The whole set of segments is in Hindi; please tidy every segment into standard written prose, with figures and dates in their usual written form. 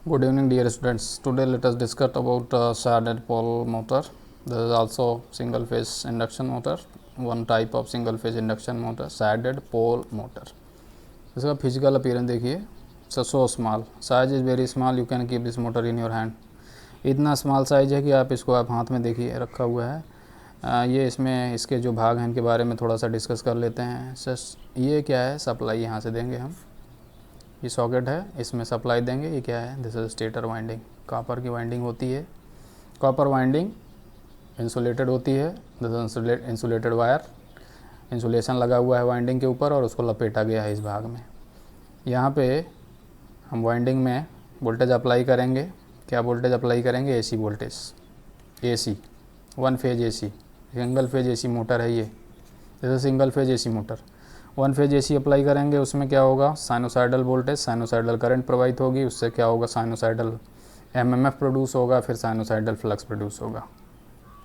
Good evening, dear students. Today let us discuss about shaded pole motor. There is also single phase induction motor. One type of single phase induction motor, shaded pole motor. इसका फिजिकल अपीयरेंस देखिए. So small, size is very small. You can keep this motor in your hand. इतना स्मॉल साइज है कि आप हाथ में देखिए रखा हुआ है. ये इसमें इसके जो भाग हैं इनके बारे में थोड़ा सा डिस्कस कर लेते हैं. ये क्या है, सप्लाई यहाँ से देंगे हम. ये सॉकेट है, इसमें सप्लाई देंगे. ये क्या है, this is stator winding. Copper की वाइंडिंग होती है. कॉपर वाइंडिंग इंसुलेटेड होती है. दिस इंसुलेटेड वायर, इंसुलेशन लगा हुआ है वाइंडिंग के ऊपर और उसको लपेटा गया है इस भाग में. यहाँ पे हम वाइंडिंग में वोल्टेज अप्लाई करेंगे. क्या वोल्टेज अप्लाई करेंगे? AC voltage. AC, one phase AC, single phase AC motor है ये. जैसे single phase AC motor, one phase AC apply करेंगे. उसमें क्या होगा, साइनोसाइडल वोल्टेज, साइनोसाइडल करंट प्रवाहित होगी. उससे क्या होगा, साइनोसाइडल एमएमएफ प्रोड्यूस होगा, फिर साइनोसाइडल फ्लक्स प्रोड्यूस होगा.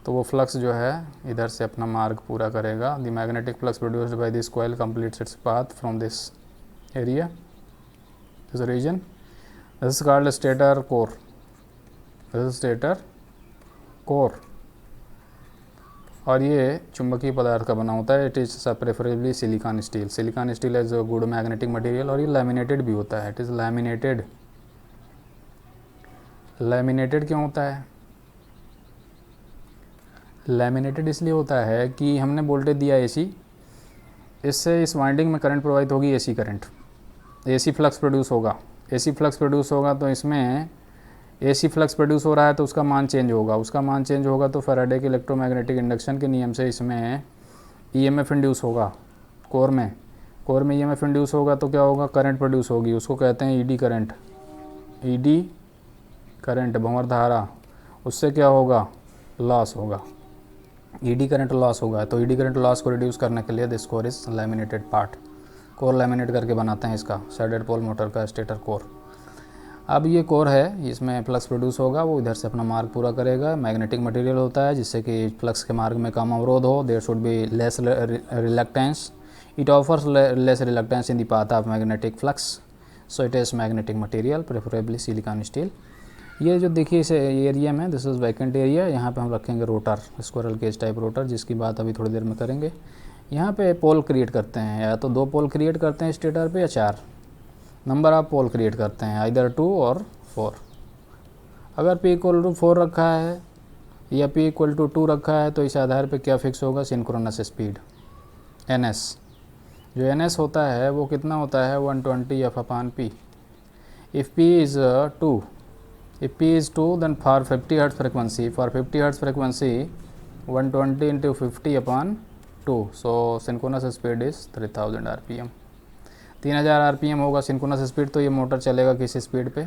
तो वो फ्लक्स जो है इधर से अपना मार्ग पूरा करेगा. The magnetic flux produced by this coil completes its path from this area, this region. This is called stator core. This is stator core. और ये चुंबकीय पदार्थ का बना होता है. It is preferably silicon steel. Silicon steel is good magnetic material. और ये लैमिनेटेड भी होता है. It is laminated. लैमिनेटेड क्यों होता है? लैमिनेटेड इसलिए होता है कि हमने वोल्टेज दिया एसी, इससे इस वाइंडिंग में करंट प्रवाहित होगी, AC current, AC flux produce होगा. एसी फ्लक्स प्रोड्यूस होगा तो इसमें एसी फ्लक्स प्रोड्यूस हो रहा है तो उसका मान चेंज होगा. उसका मान चेंज होगा तो फैराडे के इलेक्ट्रोमैग्नेटिक इंडक्शन के नियम से इसमें ईएमएफ इंड्यूस होगा. कोर में ईएमएफ इंड्यूस होगा तो क्या होगा, करंट प्रोड्यूस होगी. उसको कहते हैं ईडी करंट. ईडी करंट, भंवर धारा. उससे क्या होगा, लॉस होगा. ईडी करंट लॉस होगा. तो ईडी करंट लॉस को रिड्यूस करने के लिए this core is laminated part. Core laminate करके बनाते हैं इसका, शैडेड पोल मोटर का स्टेटर कोर. अब ये कोर है, इसमें फ्लक्स प्रोड्यूस होगा, वो इधर से अपना मार्ग पूरा करेगा. मैग्नेटिक मटेरियल होता है जिससे कि फ्लक्स के मार्ग में कम अवरोध हो. There should be less reluctance. It offers less reluctance in the path of magnetic flux. So it is magnetic material, preferably silicon steel. ये जो देखिए इस एरिया में, दिस इज़ वैकेंट एरिया. यहाँ पे हम रखेंगे rotor, squirrel cage type rotor, जिसकी बात अभी थोड़ी देर में करेंगे. यहाँ पे पोल क्रिएट करते हैं, या तो 2 पोल क्रिएट करते हैं स्टेटर पे, या 4 नंबर ऑफ पोल क्रिएट करते हैं, आइदर 2 और 4. अगर p इक्वल टू 4 रखा है या p इक्वल टू 2 रखा है तो इस आधार पे क्या फिक्स होगा, सिंक्रोनस स्पीड ns. जो ns होता है वो कितना होता है, 120 f/p. If p is 2, if p is 2 then for 50 Hz frequency, 120 into 50/2, so synchronous speed is 3000 rpm. 3000 rpm होगा सिंक्रोनस स्पीड. तो ये मोटर चलेगा किस स्पीड पे,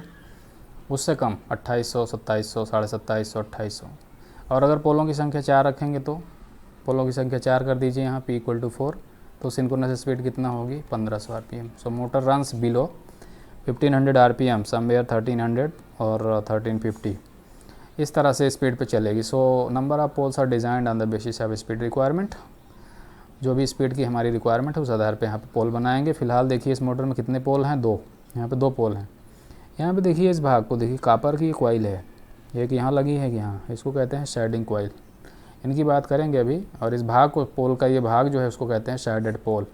उससे कम, 2800, 2700, 2750, 2800. और अगर पोलों की संख्या 4 रखेंगे तो पोलों की संख्या 4 कर दीजिए यहाँ, p इक्वल टू 4, तो सिंक्रोनस स्पीड कितना होगी, 1500 rpm. So motor runs below 1500 rpm, somewhere 1300 और 1350. इस तरह से स्पीड पे चलेगी. So number of poles are designed on the basis of speed requirement. जो भी स्पीड की हमारी रिक्वायरमेंट है उस आधार पे यहाँ पे पोल बनाएंगे. फिलहाल देखिए इस मोटर में कितने पोल हैं, 2. यहाँ पे 2 पोल हैं. यहाँ पे देखिए इस भाग को देखिए, कॉपर की कॉइल है, एक यहाँ लगी है, यहाँ, इसको कहते हैं शैडिंग कॉइल. इनकी बात करेंगे अभी. और इस भाग को, पोल का ये भाग जो है उसको कहते हैं शैडेड पोल.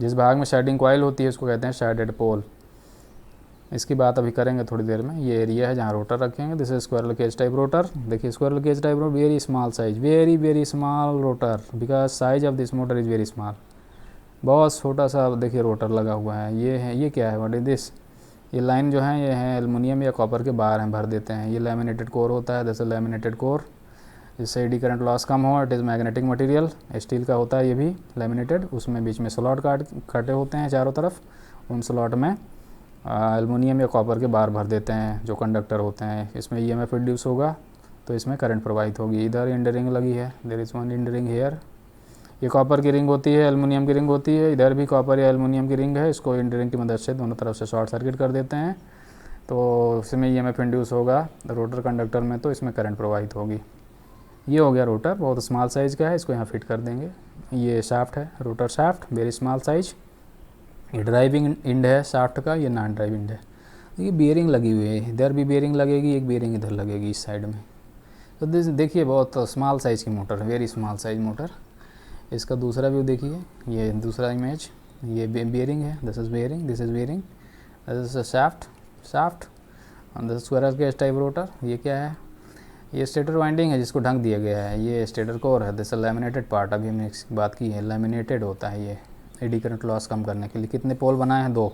जिस भाग में शैडिंग कॉइल होती है उसको कहते हैं शैडेड पोल. इसकी बात अभी करेंगे थोड़ी देर में. ये एरिया है जहाँ रोटर रखेंगे. This is squirrel cage type rotor. देखिए squirrel cage type rotor, very small size, very small rotor, because size of this motor is very small. बहुत छोटा सा देखिए रोटर लगा हुआ है. ये है, ये क्या है, व्हाट इज दिस. ये लाइन जो है ये है एल्युमिनियम या कॉपर के बार हैं, भर देते हैं. ये लैमिनेटेड कोर होता है, जैसे लैमिनेटेड कोर, जिससे एडी करंट लॉस कम हो. It is magnetic material, steel का होता है ये भी लैमिनेटेड. उसमें बीच में स्लॉट काटे होते हैं चारों तरफ. उन स्लॉट में एल्युमिनियम या कॉपर के बार भर देते हैं जो कंडक्टर होते हैं. इसमें ईएमएफ इंड्यूस होगा तो इसमें करंट प्रवाहित होगी. इधर इंड रिंग लगी है, there is one end ring here. ये कॉपर की रिंग होती है, एल्युमिनियम की रिंग होती है. इधर भी कॉपर या एल्युमिनियम की रिंग है. इसको इंड रिंग की मदद से दोनों तरफ से शॉर्ट सर्किट कर देते हैं तो इसमें ईएमएफ इंड्यूस होगा रोटर कंडक्टर में, तो इसमें करंट प्रवाहित होगी. ये हो गया रोटर, बहुत स्मॉल साइज़ का है. इसको यहाँ फिट कर देंगे. ये शाफ्ट है, rotor shaft, very small size. ये ड्राइविंग इंड है शाफ्ट का, ये नॉन ड्राइविंग है. ये बियरिंग लगी हुई है, इधर भी बियरिंग लगेगी, एक बियरिंग इधर लगेगी इस साइड में। तो देखिए बहुत स्मॉल साइज़ की motor, very small size motor. इसका दूसरा व्यू देखिए, ये दूसरा इमेज, ये बियरिंग है, this is bearing, this is bearing, this is shaft और this squirrel cage type rotor. ये क्या है? ये स्टेटर वाइंडिंग है जिसको ढक दिया गया है। ये स्टेटर कोर है, दिस लैमिनेटेड पार्ट, अभी हमने बात की है, लैमिनेटेड होता है ये एडी करंट लॉस कम करने के लिए। कितने पोल बनाए हैं? 2।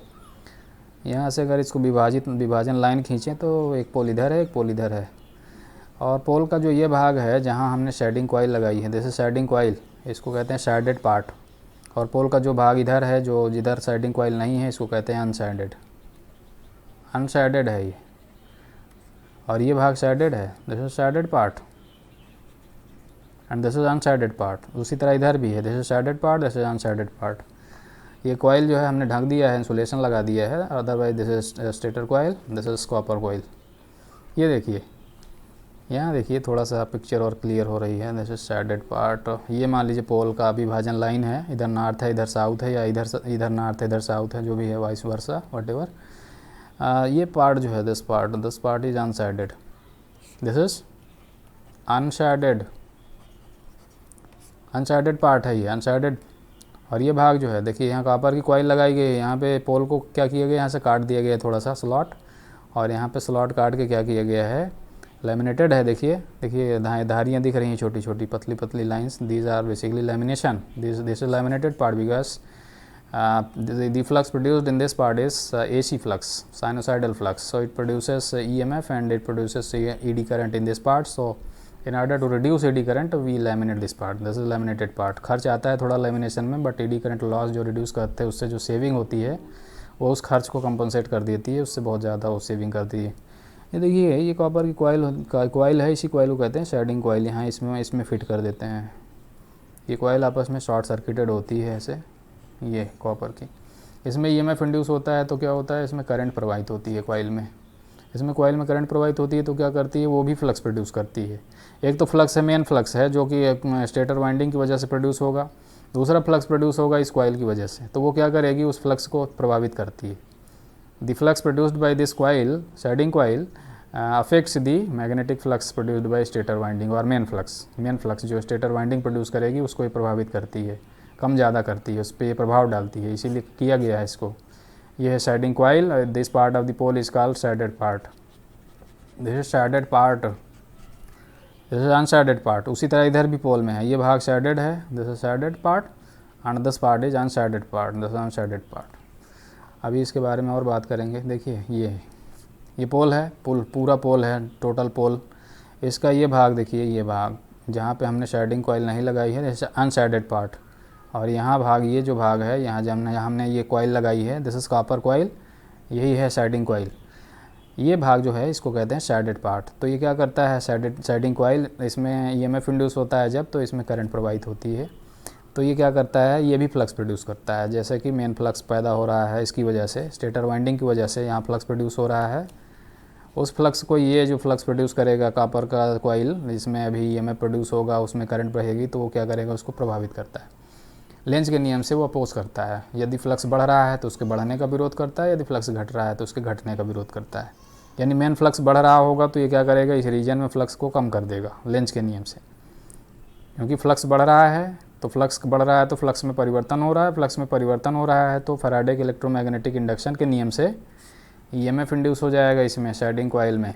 यहाँ से अगर इसको विभाजन लाइन खींचें तो एक पोल इधर है, एक पोल इधर है। और पोल का जो ये भाग है जहाँ हमने शेडिंग कॉइल लगाई है, जैसे शेडिंग कॉइल, इसको कहते हैं शेडेड पार्ट। और पोल का जो भाग इधर है, जो जिधर शेडिंग कॉइल नहीं है, इसको कहते हैं अनशेडेड है ये। और ये भाग शेडेड है, this is shaded part and this is unshaded part. उसी तरह इधर भी है, this is shaded part, this is unshaded part. ये कॉइल जो है हमने ढक दिया है, इंसुलेशन लगा दिया है, otherwise this is stator coil, this is copper coil. ये देखिए, यहाँ देखिए थोड़ा सा पिक्चर और क्लियर हो रही है, दिस इज शेडेड पार्ट। ये मान लीजिए पोल का विभाजन लाइन है, इधर नॉर्थ है, इधर साउथ है, या इधर नॉर्थ है, इधर साउथ है, जो भी है, वाइस वर्सा, व्हाटएवर। ये पार्ट जो है, this part is unshielded, this is unshaded part है ये, अनशेडेड। और ये भाग जो है, देखिए यहाँ कॉपर की कॉइल लगाई गई है, यहाँ पे पोल को क्या किया गया, यहाँ से काट दिया गया है थोड़ा सा स्लॉट, और यहाँ पे स्लॉट काट के क्या किया गया है, लैमिनेटेड है। देखिए धारियाँ दिख रही हैं, छोटी छोटी पतली पतली lines, these are basically lamination, this is laminated part because the flux produced in this part is AC flux, sinusoidal flux, so it produces EMF and it produces ED current in this part. So in order to reduce ED current we laminate this part, this is laminated part। खर्च आता है थोड़ा लेमिनेशन में, बट ED करंट लॉस जो रिड्यूस करते हैं उससे जो सेविंग होती है वो उस खर्च को कंपनसेट कर देती है, उससे बहुत ज़्यादा वो सेविंग करती है। ये देखिए, ये कॉपर की कॉइल है, इसी कॉइल को कहते हैं शेडिंग कॉइल। यहाँ इसमें फिट कर देते हैं। ये कॉइल आपस में शॉर्ट सर्किटेड होती है ऐसे, ये कॉपर की। इसमें EMF इंड्यूस होता है तो क्या होता है, इसमें करंट प्रवाहित होती है कॉइल में। इसमें कॉइल में करंट प्रवाहित होती है तो क्या करती है, वो भी फ्लक्स प्रोड्यूस करती है। एक तो फ्लक्स है, मेन फ्लक्स है, जो कि स्टेटर वाइंडिंग की वजह से प्रोड्यूस होगा। दूसरा फ्लक्स प्रोड्यूस होगा इस कॉइल की वजह से, तो वो क्या करेगी, उस फ्लक्स को प्रभावित करती है। The flux produced by this coil, shading coil, affects the magnetic flux produced by stator winding. और मेन फ्लक्स जो स्टेटर वाइंडिंग प्रोड्यूस करेगी उसको ही प्रभावित करती है, कम ज़्यादा करती है, उस पर प्रभाव डालती है, इसीलिए किया गया है इसको। ये है shading coil, this part of the pole is called shaded part, this is shaded part, this is unshaded part. उसी तरह इधर भी पोल में है, ये भाग शेडेड है, this is shaded part and this part is unshaded part, this is unshaded part. अभी इसके बारे में और बात करेंगे। देखिए ये पोल है, पूरा पोल है, टोटल पोल। इसका ये भाग देखिए, ये भाग जहाँ पे हमने शेडिंग कॉइल नहीं लगाई है, जैसे अनशेडेड पार्ट। और यहाँ भाग, ये जो भाग है, यहाँ जब हमने ये कॉइल लगाई है, दिस इज़ कॉपर कॉइल, यही है शेडिंग कॉइल। ये भाग जो है इसको कहते हैं शेडेड पार्ट। तो ये क्या करता है, शेडिंग कॉइल, इसमें EMF इंड्यूस होता है जब, तो इसमें करंट प्रवाहित होती है। तो ये क्या करता है, ये भी फ्लक्स प्रोड्यूस करता है। जैसे कि मेन फ्लक्स पैदा हो रहा है इसकी वजह से, स्टेटर वाइंडिंग की वजह से यहाँ फ्लक्स प्रोड्यूस हो रहा है, उस फ्लक्स को ये जो फ्लक्स प्रोड्यूस करेगा कॉपर का कॉइल, जिसमें अभी EMF प्रोड्यूस होगा, उसमें करंट रहेगी, तो वो क्या करेगा, उसको प्रभावित करता है। लेंज के नियम से वो अपोज करता है। यदि फ्लक्स बढ़ रहा है तो उसके बढ़ने का विरोध करता है, यदि फ्लक्स घट रहा है तो उसके घटने का विरोध करता है। यानी मेन फ्लक्स बढ़ रहा होगा तो ये क्या करेगा, इस रीजन में फ्लक्स को कम कर देगा लेंज के नियम से, क्योंकि फ्लक्स बढ़ रहा है तो फ्लक्स में परिवर्तन हो रहा है, फ्लक्स में परिवर्तन हो रहा है तो फैराडे के इलेक्ट्रोमैग्नेटिक इंडक्शन के नियम से EMF इंड्यूस हो जाएगा इसमें, शेडिंग कॉइल में,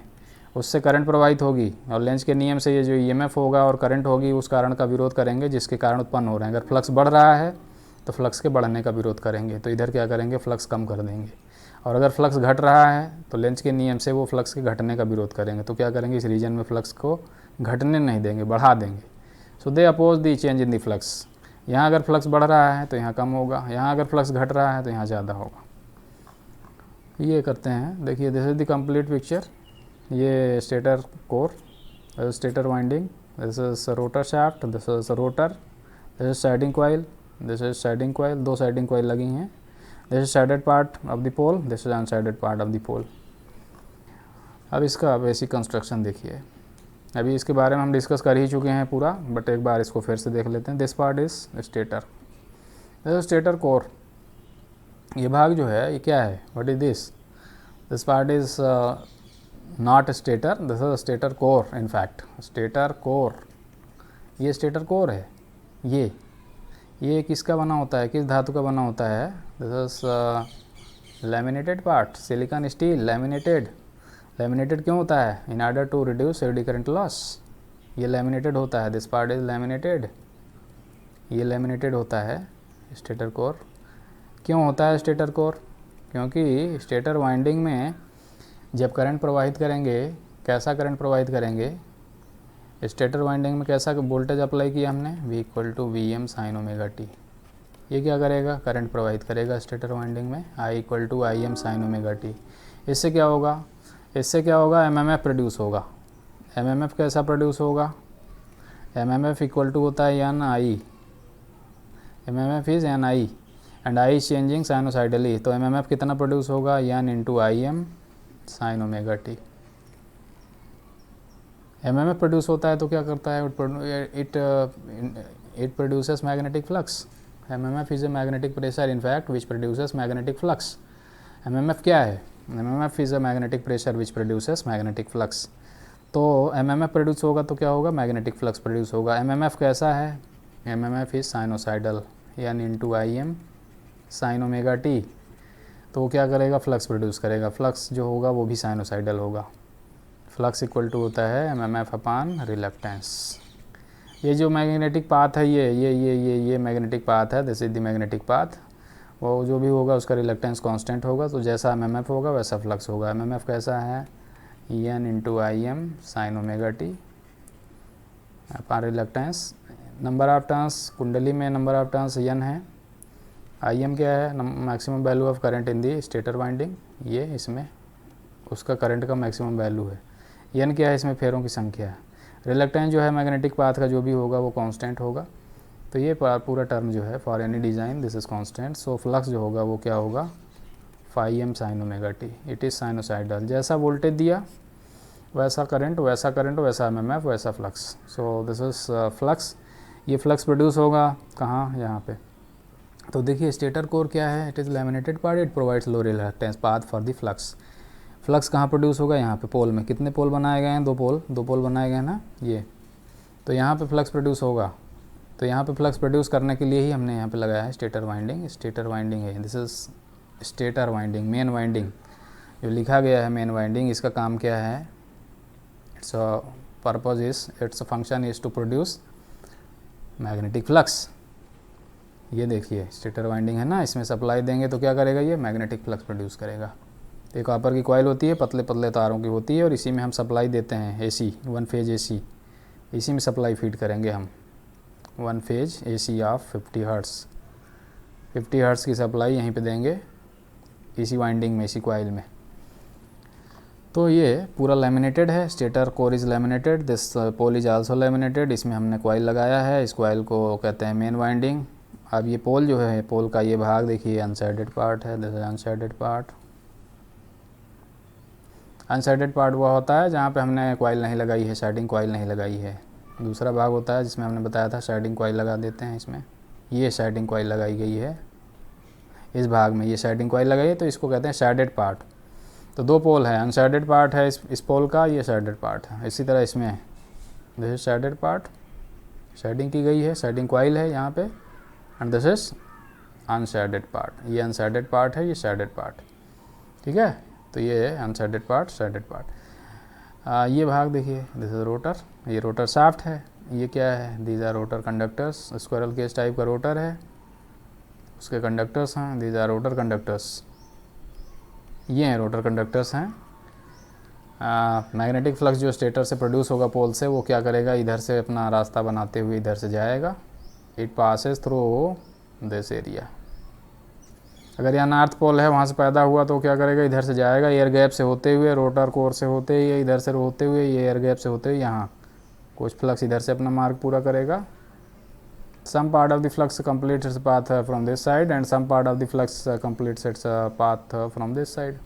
उससे करंट प्रवाहित होगी। और लेंज के नियम से ये जो EMF होगा और करंट होगी, उस कारण का विरोध करेंगे जिसके कारण उत्पन्न हो रहे हैं। अगर फ्लक्स बढ़ रहा है तो फ्लक्स के बढ़ने का विरोध करेंगे, तो इधर क्या करेंगे, फ्लक्स कम कर देंगे। और अगर फ्लक्स घट रहा है तो लेंज के नियम से वो फ्लक्स के घटने का विरोध करेंगे, तो क्या करेंगे, इस रीजन में फ्लक्स को घटने नहीं देंगे, बढ़ा देंगे। So they oppose the change in the flux. यहाँ अगर फ्लक्स बढ़ रहा है तो यहाँ कम होगा, यहाँ अगर फ्लक्स घट रहा है तो यहाँ ज़्यादा होगा। ये करते हैं। देखिए, this is the complete picture. ये stator core, stator winding, this is rotor shaft, this is rotor, this is shading coil, this is shading coil, 2 shading coil लगी हैं। This is shaded part of the pole, this is unshaded part of the pole. अब इसका बेसिक कंस्ट्रक्शन देखिए। अभी इसके बारे में हम डिस्कस कर ही चुके हैं पूरा, बट एक बार इसको फिर से देख लेते हैं। This part is stator, this is stator core. ये भाग जो है ये क्या है, what is this, this part is not stator, this is stator core. In fact stator core, ये स्टेटर कोर है। ये किसका बना होता है, किस धातु का बना होता है? This is laminated part, silicon steel laminated. Laminated क्यों होता है? In order to reduce eddy current loss. ये लैमिनेटेड होता है, दिस पार्ट इज लैमिनेटेड, ये लैमिनेटेड होता है स्टेटर कोर। क्यों होता है स्टेटर कोर? क्योंकि स्टेटर वाइंडिंग में जब करंट प्रवाहित करेंगे, कैसा करंट प्रवाहित करेंगे? स्टेटर वाइंडिंग में कैसा वोल्टेज अप्लाई किया हमने? V = Vm sin omega t। ये क्या करेगा? करंट प्रवाहित करेगा स्टेटर वाइंडिंग में, I = Im sin omega t। इससे क्या होगा? इससे क्या होगा? MMF प्रोड्यूस होगा। MMF कैसा प्रोड्यूस होगा? MMF इक्वल टू होता है Ni, MMF is Ni and I is changing sinusoidally. तो MMF कितना प्रोड्यूस होगा? N × Im sin omega t। MMF produce होता है तो क्या करता है? It produces magnetic flux. MMF is a magnetic pressure in fact which produces magnetic flux. MMF क्या है? MMF is a magnetic pressure which produces magnetic flux. तो MMF प्रोड्यूस होगा तो क्या होगा? मैग्नेटिक फ्लक्स प्रोड्यूस होगा। MMF कैसा है? MMF is sinusoidal, N × Im sin omega t। तो वो क्या करेगा? फ्लक्स प्रोड्यूस करेगा। फ्लक्स जो होगा वो भी साइनोसाइडल होगा। फ्लक्स इक्वल टू होता है MMF अपान रिलक्टेंस। ये जो मैग्नेटिक पाथ है, ये मैग्नेटिक पाथ है, this is the magnetic path. वो जो भी होगा उसका रिलक्टेंस कांस्टेंट होगा, तो जैसा MMF होगा वैसा फ्लक्स होगा। MMF कैसा है? N × Im sin omega t upon reluctance. Number of turns, कुंडली में नंबर ऑफ टर्न्स N है। Im क्या है? Maximum value of current in the stator winding, ये इसमें उसका करंट का मैक्सिमम वैल्यू है। N क्या है? इसमें फेरों की संख्या है। रिलक्टेंस जो है मैग्नेटिक पाथ का जो भी होगा वो कांस्टेंट होगा। तो ये पूरा टर्म जो है for any design this is constant. So flux जो होगा वो क्या होगा? φm sin omega t। It is sinusoidal. जैसा वोल्टेज दिया वैसा करंट, वैसा MMF, वैसा flux. So this is flux. ये फ्लक्स प्रोड्यूस होगा कहाँ? यहाँ पे। तो देखिए स्टेटर कोर क्या है? It is laminated part, it provides low reluctance path for the flux. Flux कहाँ प्रोड्यूस होगा? यहाँ पे पोल में। कितने पोल बनाए गए हैं? दो पोल बनाए गए हैं ना ये। तो यहाँ पे फ्लक्स प्रोड्यूस होगा। तो यहाँ पे फ्लक्स प्रोड्यूस करने के लिए ही हमने यहाँ पे लगाया है स्टेटर वाइंडिंग। स्टेटर वाइंडिंग है, this is stator winding, main winding जो लिखा गया है मेन वाइंडिंग। इसका काम क्या है? Its purpose is, its function is to produce magnetic flux. ये देखिए स्टेटर वाइंडिंग है ना, इसमें सप्लाई देंगे तो क्या करेगा? ये मैग्नेटिक फ्लक्स प्रोड्यूस करेगा। एक कॉपर की कॉइल होती है, पतले पतले तारों की होती है, और इसी में हम सप्लाई देते हैं AC, 1 फेज AC। इसी में सप्लाई फीड करेंगे हम 1 phase AC of 50 hertz. 50 hertz की सप्लाई यहीं पे देंगे इसी वाइंडिंग में, इसी कॉइल में। तो ये पूरा लैमिनेटेड है। Stator core is laminated, this pole is also laminated. इसमें हमने कॉइल लगाया है, इस कॉइल को कहते हैं मेन वाइंडिंग। अब ये पोल जो है, पोल का ये भाग देखिए अनसाइडेड पार्ट है, दिस इज अनसाइडेड पार्ट। अनसाइडेड पार्ट वो होता है जहाँ पे हमने कॉइल नहीं लगाई है, साइडिंग कॉइल नहीं लगाई है। दूसरा भाग होता है जिसमें हमने बताया था साइडिंग कॉइल लगा देते हैं। इसमें ये साइडिंग कॉइल लगाई गई है, इस भाग में ये साइडिंग कॉइल लगाई है, तो इसको कहते हैं साइडेड पार्ट। तो दो पोल है, अनसाइडेड पार्ट है इस पोल का, ये साइडेड पार्ट है। इसी तरह इसमें this is sided part, siding की गई है, साइडिंग कॉइल है यहाँ पे, एंड दिस इज अनसाइडेड पार्ट। ये अनसाइडेड पार्ट है, ये साइडेड पार्ट, ठीक है। तो ये है अनसाइडेड पार्ट, साइडेड पार्ट। ये भाग देखिए, दिस इज रोटर, ये रोटर शाफ्ट है। ये क्या है? These are rotor conductors. Squirrel cage type का रोटर है, उसके कंडक्टर्स हैं, दीज आर रोटर कंडक्टर्स। ये हैं रोटर कंडक्टर्स हैं। मैग्नेटिक फ्लक्स जो स्टेटर से प्रोड्यूस होगा पोल से, वो क्या करेगा? इधर से अपना रास्ता बनाते हुए इधर से जाएगा। It passes through this area. अगर यहाँ नॉर्थ पोल है, वहाँ से पैदा हुआ तो क्या करेगा? इधर से जाएगा, एयर गैप से होते हुए, रोटर कोर से होते हुए, इधर से होते हुए, ये एयर गैप से होते हुए यहाँ कुछ फ्लक्स इधर से अपना मार्ग पूरा करेगा। Some part of the flux completes its path from this side and some part of the flux completes its path from this side.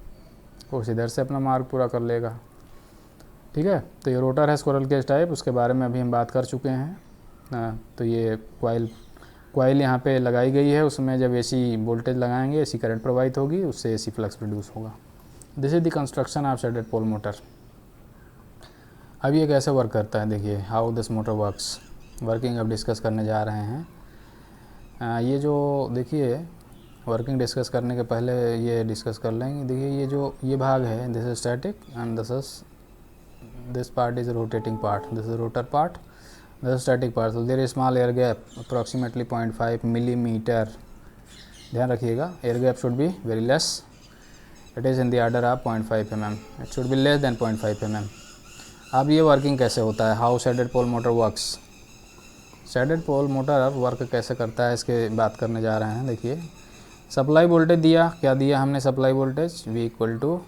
कुछ इधर से अपना मार्ग पूरा कर लेगा, ठीक है। तो ये रोटर है स्क्वायरल केज टाइप, उसके बारे में अभी हम बात कर चुके हैं। तो ये कॉइल यहाँ पे लगाई गई है, उसमें जब AC वोल्टेज लगाएंगे, AC करंट प्रवाहित होगी, उससे AC फ्लक्स प्रोड्यूस होगा। This is the construction of shaded pole motor. अब ये कैसे वर्क करता है, देखिए how this motor works, working अब डिस्कस करने जा रहे हैं। ये जो देखिए वर्किंग डिस्कस करने के पहले ये डिस्कस कर लेंगे। देखिए ये भाग है, this is static and this part is rotating part, this is rotor part, this is static part. So there is small air gap approximately 0.5 millimetre. ध्यान रखिएगा, air gap should be very less, it is in the order of 0.5 mm, it should be less than 0.5 mm। अब ये वर्किंग कैसे होता है, how shaded pole motor works. Shaded pole motor work कैसे करता है इसके बात करने जा रहे हैं। देखिए सप्लाई वोल्टेज दिया, क्या दिया हमने supply voltage, V equal to,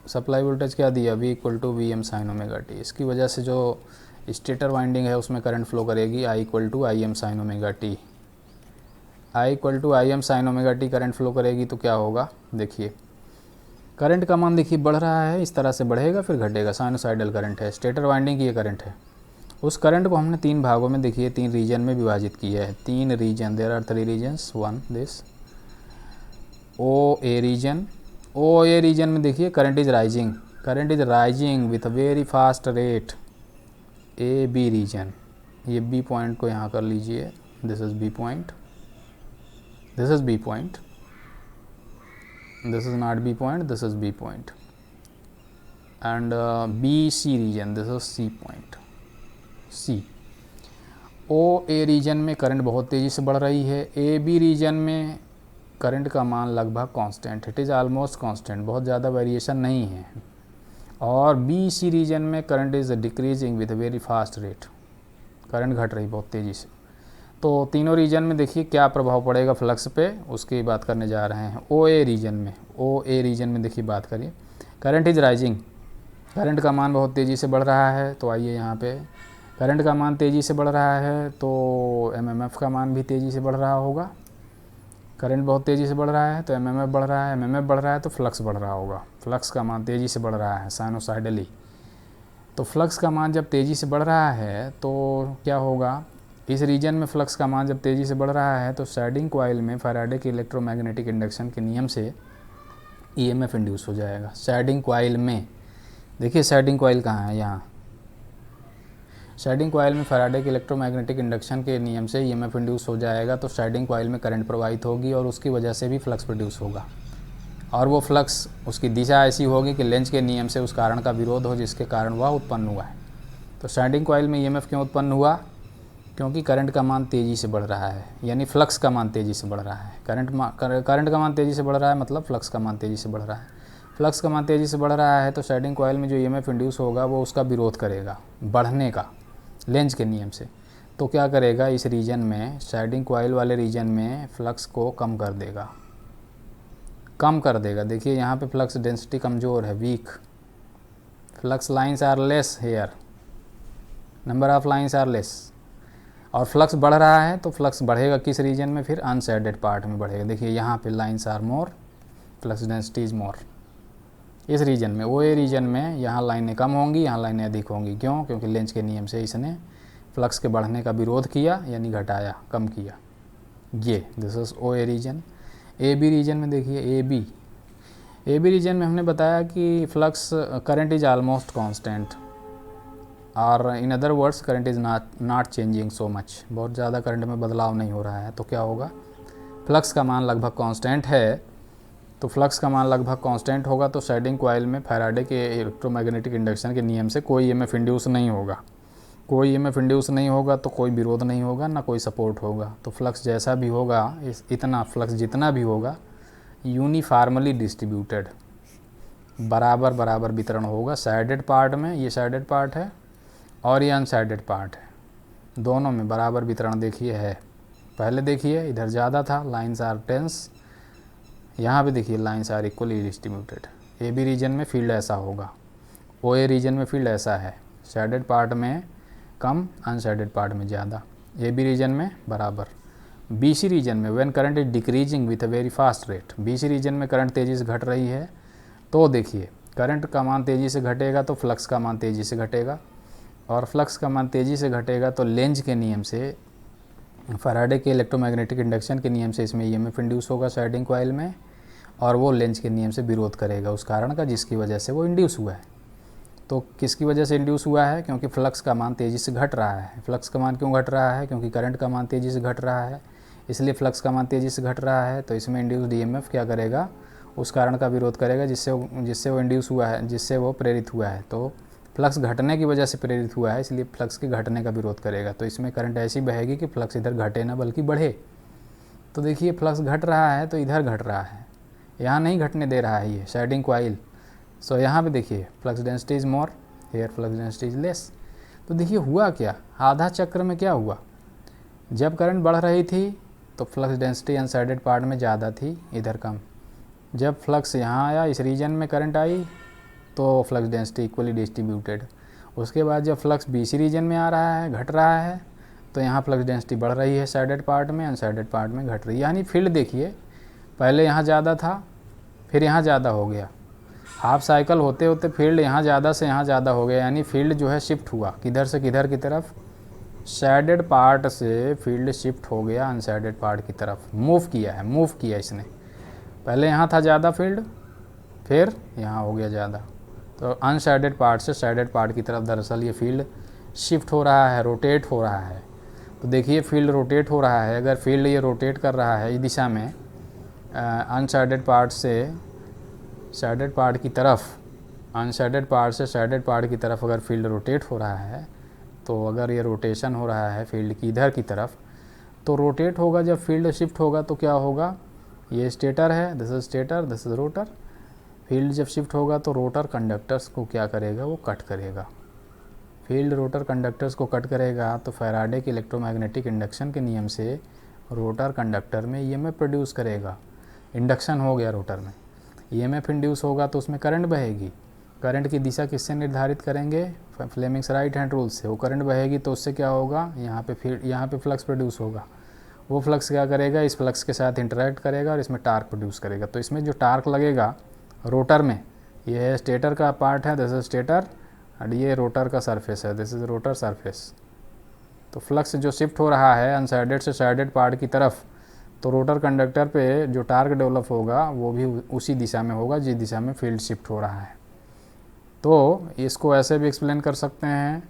supply voltage क्या दिया, V equal to V m sine omega t. इसकी वजह से जो स्टेटर वाइंडिंग है उसमें करंट फ्लो करेगी I equal to I m sine omega t, I equal to I m sine omega t current flow करेगी। तो क्या होगा, देखिए करंट का मान देखिए बढ़ रहा है, इस तरह से बढ़ेगा फिर घटेगा, साइनोसाइडल करंट है, स्टेटर वाइंडिंग की ये करंट है। उस करंट को हमने 3 भागों में देखिए 3 रीजन में विभाजित किया है, 3 region, there are 3 regions, 1 this O A region में देखिए current is rising with very fast rate. A B region, ये बी पॉइंट को यहाँ कर लीजिए, this is B point, this is B point, this is not B point, this is B point, and BC region, this is C point, C। OA region में करंट बहुत तेज़ी से बढ़ रही है, AB रीजन में करंट का मान लगभग constant, it is almost constant, बहुत ज़्यादा वेरिएशन नहीं है। और BC रीजन में current is decreasing with very fast rate, current घट रही बहुत तेज़ी से। तो तीनों रीजन में देखिए क्या प्रभाव पड़ेगा फ्लक्स पे, उसकी बात करने जा रहे हैं। OA रीजन में देखिए बात करिए, करंट इज राइजिंग, करंट का मान बहुत तेज़ी से बढ़ रहा है। तो आइए यहाँ पे, करंट का मान तेज़ी से बढ़ रहा है तो MMF का मान भी तेज़ी से बढ़ रहा होगा। करंट बहुत तेज़ी से बढ़ रहा है तो MMF बढ़ रहा है, MMF बढ़ रहा है तो फ्लक्स बढ़ रहा होगा, फ्लक्स का मान तेज़ी से बढ़ रहा है साइनोसाइडली। तो फ्लक्स का मान जब तेज़ी से बढ़ रहा है तो क्या होगा, इस रीजन में फ्लक्स का मान जब तेज़ी से बढ़ रहा है तो शेडिंग कॉइल में फैराडे के इलेक्ट्रोमैग्नेटिक इंडक्शन के नियम से EMF इंड्यूस हो जाएगा। शेडिंग कॉइल में देखिए, शेडिंग कॉइल कहाँ है, यहाँ शेडिंग कॉइल में फैराडे के इलेक्ट्रोमैग्नेटिक इंडक्शन के नियम से EMF इंड्यूस हो जाएगा। तो शेडिंग कॉइल में करंट प्रवाहित होगी और उसकी वजह से भी फ्लक्स प्रोड्यूस होगा, और वो फ्लक्स उसकी दिशा ऐसी होगी कि लेंज के नियम से उस कारण का विरोध हो जिसके कारण वह उत्पन्न हुआ है। तो शेडिंग कॉइल में EMF क्यों उत्पन्न हुआ, क्योंकि करंट का मान तेज़ी से बढ़ रहा है, यानी फ्लक्स का मान तेज़ी से बढ़ रहा है। करंट का मान तेज़ी से बढ़ रहा है मतलब फ्लक्स का मान तेज़ी से बढ़ रहा है। फ्लक्स का मान तेज़ी से बढ़ रहा है तो शेडिंग कॉइल में जो EMF इंड्यूस होगा वो उसका विरोध करेगा बढ़ने का, लेंज के नियम से। तो क्या करेगा, इस रीजन में, शेडिंग कॉइल वाले रीजन में फ्लक्स को कम कर देगा। देखिए यहाँ पे फ्लक्स डेंसिटी कमज़ोर है, weak, flux lines are less here, number of lines are less, और फ्लक्स बढ़ रहा है तो फ्लक्स बढ़ेगा किस रीजन में, फिर अनशेडेड पार्ट में बढ़ेगा। देखिए यहाँ पे lines are more, flux density is more, इस रीजन में। OA रीजन में यहाँ लाइनें कम होंगी, यहाँ लाइनें अधिक होंगी। क्यों, क्योंकि लेंज के नियम से इसने फ्लक्स के बढ़ने का विरोध किया, यानी घटाया, कम किया। ये this is OA region. AB region में देखिए, AB रीजन में हमने बताया कि flux current is almost constant, और in other words current is not changing so much, बहुत ज़्यादा करंट में बदलाव नहीं हो रहा है। तो क्या होगा, फ्लक्स का मान लगभग कांस्टेंट है। तो फ्लक्स का मान लगभग कांस्टेंट होगा तो शेडिंग कॉइल में फैराडे के इलेक्ट्रोमैग्नेटिक इंडक्शन के नियम से कोई EMF इंड्यूस नहीं होगा। कोई EMF इंड्यूस नहीं होगा तो कोई विरोध नहीं होगा, ना कोई सपोर्ट होगा। तो फ्लक्स जैसा भी होगा, इतना फ्लक्स जितना भी होगा यूनिफार्मली डिस्ट्रीब्यूटेड, बराबर बराबर वितरण होगा। शेडेड पार्ट में, ये शेडेड पार्ट है और ये अनशेडेड पार्ट है, दोनों में बराबर वितरण देखिए है। पहले देखिए इधर ज़्यादा था, लाइन्स आर टेंस, यहाँ पे देखिए lines are equally distributed. AB region में फील्ड ऐसा होगा, OA रीजन में फील्ड ऐसा है, शेडेड पार्ट में कम, अनशेडेड पार्ट में ज़्यादा, AB रीजन में बराबर। BC रीजन में when current is decreasing with a very fast rate, BC region में करंट तेज़ी से घट रही है तो देखिए करंट का मान तेज़ी से घटेगा तो फ्लक्स का मान तेज़ी से घटेगा, और फ्लक्स का मान तेज़ी से घटेगा तो लेंज के नियम से, फैराडे के इलेक्ट्रोमैग्नेटिक इंडक्शन के नियम से इसमें EMF इंड्यूस होगा शेडिंग कॉइल में, और वो लेंज के नियम से विरोध करेगा उस कारण का जिसकी वजह से वो इंड्यूस हुआ है। तो किसकी वजह से इंड्यूस हुआ है? क्योंकि फ्लक्स का मान तेज़ी से घट रहा है। फ्लक्स का मान क्यों घट रहा है? क्योंकि करंट का मान तेज़ी से घट रहा है, इसलिए फ्लक्स का मान तेज़ी से घट रहा है। तो इसमें इंड्यूस्ड ईएमएफ क्या करेगा? उस कारण का विरोध करेगा जिससे वो इंड्यूस हुआ है, जिससे वो प्रेरित हुआ है। तो फ्लक्स घटने की वजह से प्रेरित हुआ है, इसलिए फ्लक्स के घटने का विरोध करेगा। तो इसमें करंट ऐसी बहेगी कि फ्लक्स इधर घटे ना बल्कि बढ़े। तो देखिए फ्लक्स घट रहा है तो इधर घट रहा है, यहाँ नहीं घटने दे रहा है ये शेडिंग कॉइल। सो यहाँ पे देखिए flux density is more, here flux density is less. तो देखिए हुआ क्या, आधा चक्र में क्या हुआ, जब करंट बढ़ रही थी तो फ्लक्स डेंसिटी अनसाइडेड पार्ट में ज़्यादा थी, इधर कम। जब फ्लक्स यहाँ आया, इस रीजन में करंट आई, तो फ्लक्स डेंसिटी इक्वली डिस्ट्रीब्यूटेड। उसके बाद जब फ्लक्स बीसी रीजन में आ रहा है, घट रहा है, तो यहाँ फ्लक्स डेंसिटी बढ़ रही है साइडेड पार्ट में, अनसाइडेड पार्ट में घट रही है। यानी फील्ड देखिए पहले यहाँ ज़्यादा था, फिर यहाँ ज़्यादा हो गया। हाफ साइकिल होते होते फील्ड यहाँ ज़्यादा से यहाँ ज़्यादा हो गया, यानी फील्ड जो है शिफ्ट हुआ किधर से किधर की तरफ, साइडेड पार्ट से फील्ड शिफ्ट हो गया अनसाइडेड पार्ट की तरफ, मूव किया इसने। पहले यहाँ था ज़्यादा फील्ड, फिर यहाँ हो गया ज़्यादा, तो अनसाइडेड पार्ट से साइडेड पार्ट की तरफ दरअसल ये फील्ड शिफ्ट हो रहा है, रोटेट हो रहा है। तो देखिए फील्ड रोटेट हो रहा है, अगर फील्ड ये रोटेट कर रहा है इस दिशा में अनसाइडेड पार्ट से साइडेड पार्ट की तरफ, अनसाइडेड पार्ट से साइडेड पार्ट की तरफ अगर फील्ड रोटेट हो रहा है, तो अगर ये रोटेशन हो रहा है फील्ड की इधर की तरफ, तो रोटेट होगा, जब फील्ड शिफ्ट होगा तो क्या होगा, ये स्टेटर है, this is stator, this is rotor. Field जब शिफ्ट होगा तो रोटर कंडक्टर्स को क्या करेगा, वो कट करेगा। फील्ड रोटर कंडक्टर्स को कट करेगा तो फैराडे के इलेक्ट्रोमैग्नेटिक इंडक्शन के नियम से रोटर कंडक्टर में ईएमएफ प्रोड्यूस करेगा। इंडक्शन हो गया रोटर में, ईएमएफ इंड्यूस होगा तो उसमें करंट बहेगी। करंट की दिशा किससे निर्धारित करेंगे, फ्लेमिंग्स राइट हैंड रूल से। वो करंट बहेगी तो उससे क्या होगा, यहाँ पे फ्लक्स प्रोड्यूस होगा। वो फ्लक्स क्या करेगा, इस फ्लक्स के साथ इंटरेक्ट करेगा और इसमें टार्क प्रोड्यूस करेगा। तो इसमें जो टार्क लगेगा रोटर में, ये है स्टेटर का पार्ट है, दिस इज स्टेटर, और ये रोटर का सरफेस है, दिस इज रोटर सरफेस। तो फ्लक्स जो शिफ्ट हो रहा है अनसाइडेड से साइडेड पार्ट की तरफ, तो रोटर कंडक्टर पे जो टार्क डेवलप होगा वो भी उसी दिशा में होगा जिस दिशा में फील्ड शिफ्ट हो रहा है। तो इसको ऐसे भी एक्सप्लेन कर सकते हैं,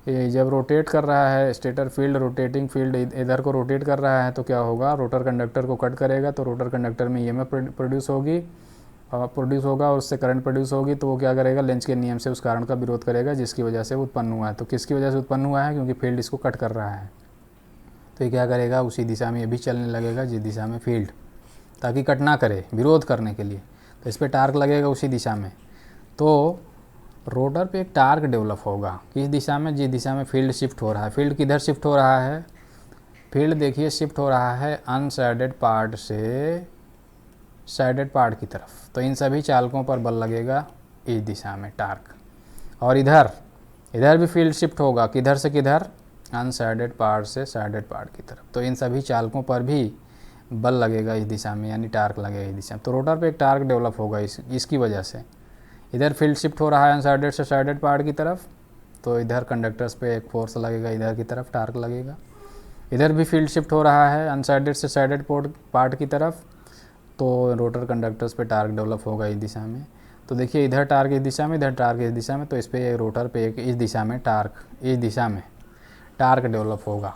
ये जब रोटेट कर रहा है स्टेटर फील्ड, रोटेटिंग फील्ड इधर को रोटेट कर रहा है तो क्या होगा, रोटर कंडक्टर को कट करेगा, तो रोटर कंडक्टर में ईएमएफ प्रोड्यूस होगा और उससे करंट प्रोड्यूस होगी। तो वो क्या करेगा, लेंज के नियम से उस कारण का विरोध करेगा जिसकी वजह से उत्पन्न हुआ है। तो किसकी वजह से उत्पन्न हुआ है, क्योंकि फील्ड इसको कट कर रहा है, तो ये क्या करेगा, उसी दिशा में ये भी चलने लगेगा जिस दिशा में फील्ड, ताकि कट ना करे, विरोध करने के लिए। तो इस पर टार्क लगेगा उसी दिशा में। तो रोटर पे एक टार्क डेवलप होगा किस दिशा में, जिस दिशा में फील्ड शिफ्ट हो रहा है। फील्ड किधर शिफ्ट हो रहा है, फील्ड देखिए शिफ्ट हो रहा है अनसाइडेड पार्ट से साइडेड पार्ट की तरफ। तो इन सभी चालकों पर बल लगेगा इस दिशा में, टार्क। और इधर भी फील्ड शिफ्ट होगा, किधर से किधर, अनसाइडेड पार्ट से साइडेड पार्ट की तरफ। तो इन सभी चालकों पर भी बल लगेगा इस दिशा में, यानी टार्क लगेगा इस दिशा में। तो रोटर पे एक टार्क डेवलप होगा इसकी वजह से। इधर फील्ड शिफ्ट हो रहा है अनसाइडेड से साइडेड पार्ट की तरफ, तो इधर कंडक्टर्स पे एक फोर्स लगेगा, इधर की तरफ टार्क लगेगा। इधर भी फील्ड शिफ्ट हो रहा है अनसाइडेड से साइडेड पार्ट की तरफ, तो रोटर कंडक्टर्स पे टार्क डेवलप होगा इस दिशा में। तो देखिए इधर टार्क इस दिशा में, इधर टार्क इस दिशा में, तो इस पे रोटर पे एक इस दिशा में टार्क डेवलप होगा।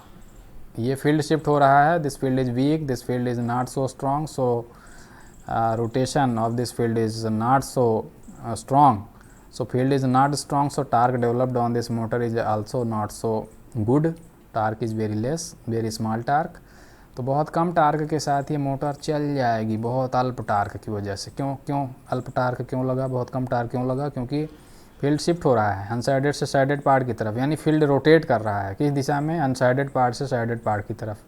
ये फील्ड शिफ्ट हो रहा है, this field is week, this field is not so strong, so rotation of this field is not so strong, so field is not strong, so torque developed on this motor is also not so good, torque is very less, very small torque। तो बहुत कम टार्क के साथ ये मोटर चल जाएगी, बहुत अल्प टार्क की वजह से। क्यों अल्प टार्क क्यों लगा, बहुत कम टार्क क्यों लगा, क्योंकि फील्ड शिफ्ट हो रहा है अनसाइडेड से साइडेड पार्ट की तरफ, यानी फील्ड रोटेट कर रहा है किस दिशा में, अनसाइडेड पार्ट से साइडेड पार्ट की तरफ।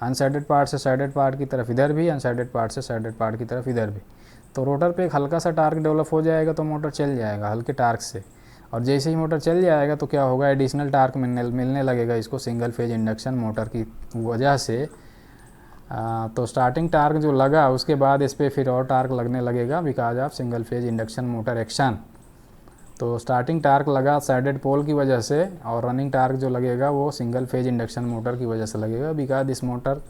अनसाइडेड पार्ट से साइडेड पार्ट की तरफ इधर भी, अनसाइडेड पार्ट से साइडेड पार्ट की तरफ इधर भी। तो रोटर पे एक हल्का सा टार्क डेवलप हो जाएगा तो मोटर चल जाएगा हल्के टार्क से। और जैसे ही मोटर चल जाएगा तो क्या होगा, एडिशनल टार्क मिलने लगेगा इसको सिंगल फेज इंडक्शन मोटर की वजह से। तो स्टार्टिंग टार्क जो लगा उसके बाद इस पर फिर और टार्क लगने लगेगा because of single phase induction motor action. तो स्टार्टिंग टार्क लगा साइडेड पोल की वजह से, और रनिंग टार्क जो लगेगा वो सिंगल फेज इंडक्शन मोटर की वजह से लगेगा because this motor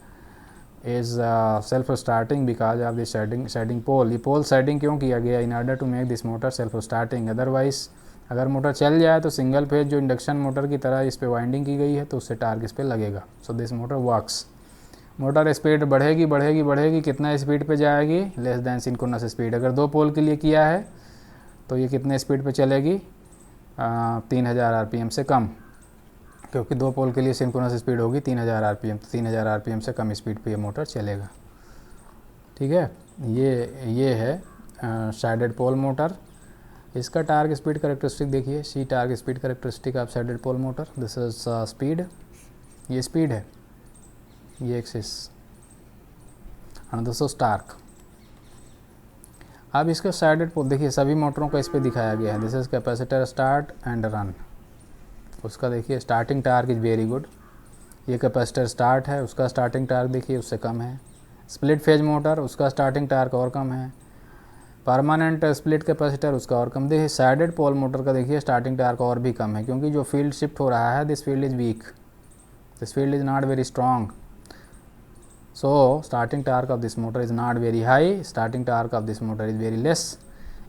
is self starting because of the shading pole. ये पोल शेडिंग क्यों किया गया? In order to make this motor self starting. Otherwise अगर मोटर चल जाए तो सिंगल फेज जो इंडक्शन मोटर की तरह इस पर वाइंडिंग की गई है तो उससे टार्क इस पर लगेगा। सो this motor works. Motor speed बढ़ेगी बढ़ेगी बढ़ेगी, कितना स्पीड पे जाएगी? Less than synchronous speed. अगर 2 पोल के लिए किया है तो ये कितने स्पीड पे चलेगी? 3000 RPM से कम, क्योंकि 2 पोल के लिए सिंक्रोनस स्पीड होगी 3000 RPM। तो 3000 RPM से कम स्पीड पे ये मोटर चलेगा। ठीक है, ये है शैडेड पोल मोटर। इसका टार्क स्पीड करेक्टरिस्टिक देखिए, see torque speed characteristic of shaded pole motor. This is speed, ये स्पीड है, ये axis, and this is torque. अब इसका शैडेड पोल देखिए, सभी मोटरों का इस पर दिखाया गया है। This is capacitor start and run. उसका देखिए starting torque is very good. ये कैपेसिटर स्टार्ट है, उसका स्टार्टिंग टार्क देखिए उससे कम है। स्प्लिट फेज मोटर, उसका स्टार्टिंग टार्क और कम है। परमानेंट स्प्लिट कैपेसिटर, उसका और कम। देखिए शैडेड पोल मोटर का देखिए स्टार्टिंग टार्क और भी कम है, क्योंकि जो फील्ड शिफ्ट हो रहा है, this field is week, this field is not very strong. So starting torque of this motor is not very high, starting torque of this motor is very less.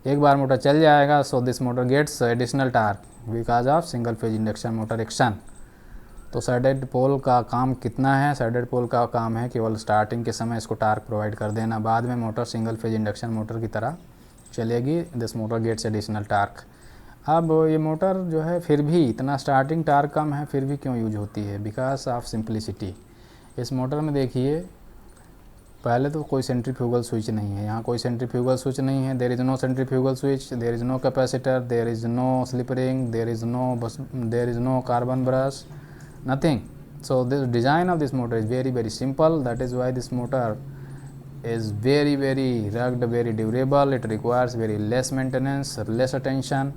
एक बार मोटर चल जाएगा, so this motor gets additional torque because of single phase induction motor action. तो सैडेड पोल का काम कितना है? सैडेड पोल का काम है केवल स्टार्टिंग के समय इसको टार्क प्रोवाइड कर देना, बाद में motor single phase induction motor की तरह चलेगी। This motor gets additional torque. अब ये मोटर जो है फिर भी इतना स्टार्टिंग टार्क कम है, फिर भी क्यों यूज होती है? Because of simplicity. इस मोटर में देखिए पहले तो कोई सेंट्रीफ्यूगल स्विच नहीं है, यहाँ कोई सेंट्रीफ्यूगल स्विच नहीं है। There is no centrifugal switch, there is no capacitor, there is no slip ring, there is no carbon brush, nothing. So this design of this motor is very very simple. That is why this motor is very very rugged, very durable. It requires very less maintenance, less attention.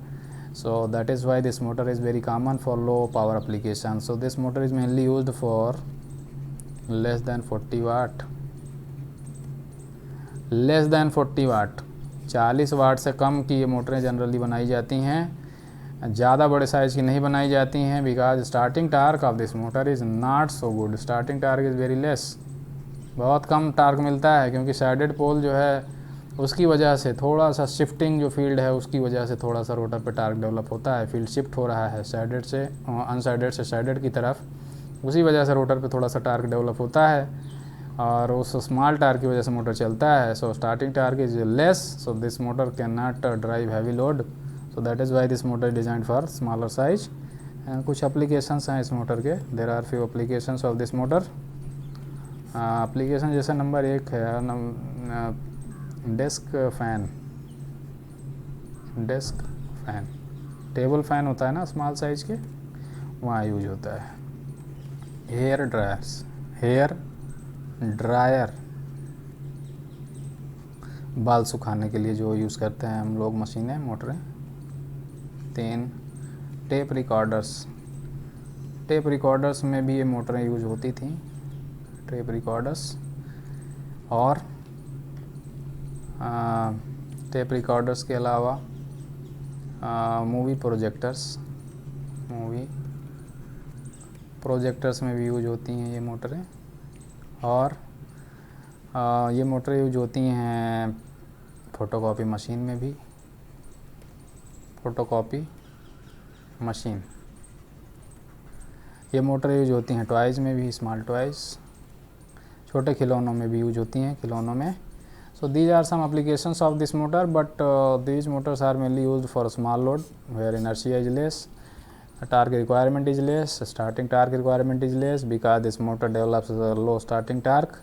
So that is why this motor is very common for low power application. So this motor is mainly used for less than 40 watt, less than 40 वाट, 40 वाट से कम की ये मोटरें जनरली बनाई जाती हैं। ज़्यादा बड़े साइज़ की नहीं बनाई जाती हैं, because starting torque of this motor is not so good. Starting torque is very less, बहुत कम टार्क मिलता है, क्योंकि शैडेड पोल जो है उसकी वजह से थोड़ा सा शिफ्टिंग जो फील्ड है उसकी वजह से थोड़ा सा रोटर पे टार्क डेवलप होता है। फील्ड शिफ्ट हो रहा है शैडेड से अनशैडेड से शैडेड की तरफ, उसी वजह से रोटर पे थोड़ा सा टार्क डेवलप होता है, और उस स्मॉल टार्क की वजह से मोटर चलता है। So starting torque is less, so this motor can not drive heavy load. So that is why this motor design for smaller size. कुछ एप्लीकेशंस हैं इस मोटर के, there are few applications of this motor. Application जैसे नंबर 1 है desk fan. Desk fan, table fan होता है ना स्मॉल साइज के, वहाँ यूज होता है। हेयर ड्रायर्स, हेयर ड्रायर, बाल सुखाने के लिए जो यूज़ करते हैं हम लोग मशीनें, मोटरें। 3 टेप रिकॉर्डर्स, टेप रिकॉर्डर्स में भी ये मोटरें यूज होती थी, टेप रिकॉर्डर्स। और टेप रिकॉर्डर्स के अलावा मूवी प्रोजेक्टर्स, मूवी प्रोजेक्टर्स में भी यूज होती हैं ये मोटरें। और ये मोटरें यूज होती हैं फ़ोटोकॉपी मशीन में भी, फ़ोटोकॉपी मशीन। ये मोटरें यूज होती हैं टॉयज़ में भी, स्मॉल टॉयज़, छोटे खिलौनों में भी यूज होती हैं, खिलौनों में। So these are some applications of this motor, but these motors are mainly used for small load where inertia is less, torque requirement is less, starting torque requirement is less, because this motor develops a low starting torque.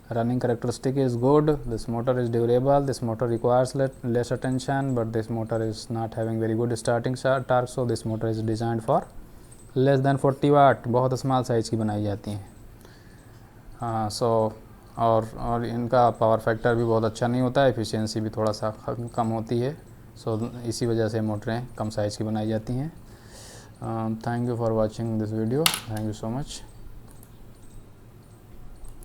Running characteristic is good, this motor is durable, this motor requires less attention, but this motor is not having very good starting torque, so this motor is designed for less than 40 watt, बहुत स्मॉल साइज़ की बनाई जाती हैं। सो और इनका पावर फैक्टर भी बहुत अच्छा नहीं होता है, एफिशिएंसी भी थोड़ा सा कम होती है। सो इसी वजह से मोटरें कम साइज़ की बनाई जाती हैं। Thank you for watching this video. Thank you so much.